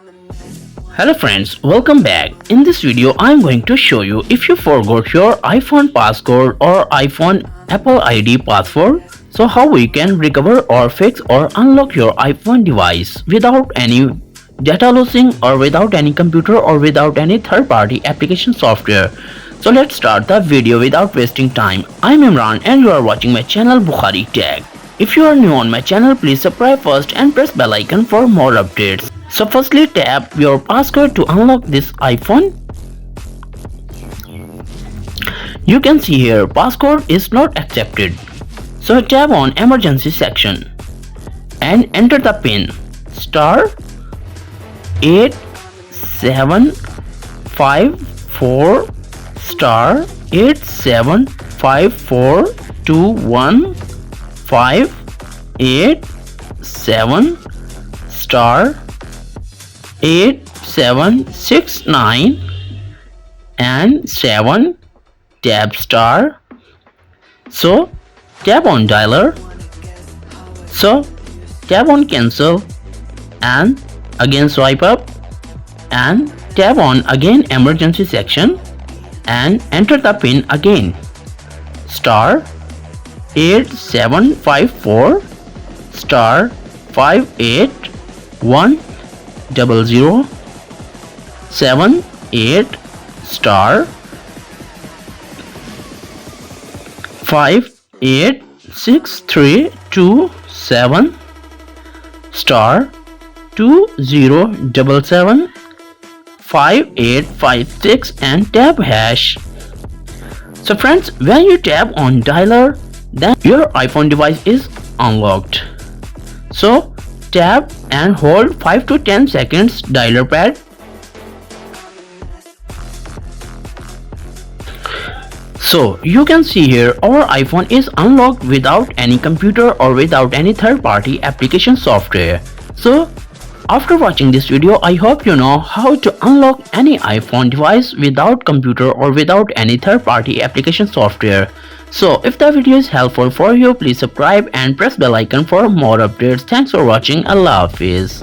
Hello friends, welcome back. In this video I am going to show you if you forgot your iPhone passcode or iPhone Apple ID password, so how we can recover or fix or unlock your iPhone device without any data losing or without any computer or without any third-party application software. So let's start the video without wasting time. I'm Imran and you are watching my channel Bukhari Tech. If you are new on my channel, please subscribe first and press bell icon for more updates. So firstly, tap your passcode to unlock this iPhone. You can see here passcode is not accepted. So tap on emergency section and enter the pin star 8754 star 87542158 star 8769 and 7, tap star. So tap on dialer. So tap on cancel and again swipe up and tap on again emergency section and enter the pin again star 8754 star 5810078 star 586327 star 2077 5856 and tap hash. So friends, when you tap on dialer, then your iPhone device is unlocked. So tap and hold 5 to 10 seconds dialer pad. So you can see here our iPhone is unlocked without any computer or without any third-party application software. So after watching this video, I hope you know how to unlock any iPhone device without computer or without any third-party application software. So if the video is helpful for you, please subscribe and press bell icon for more updates. Thanks for watching. Allah Hafiz.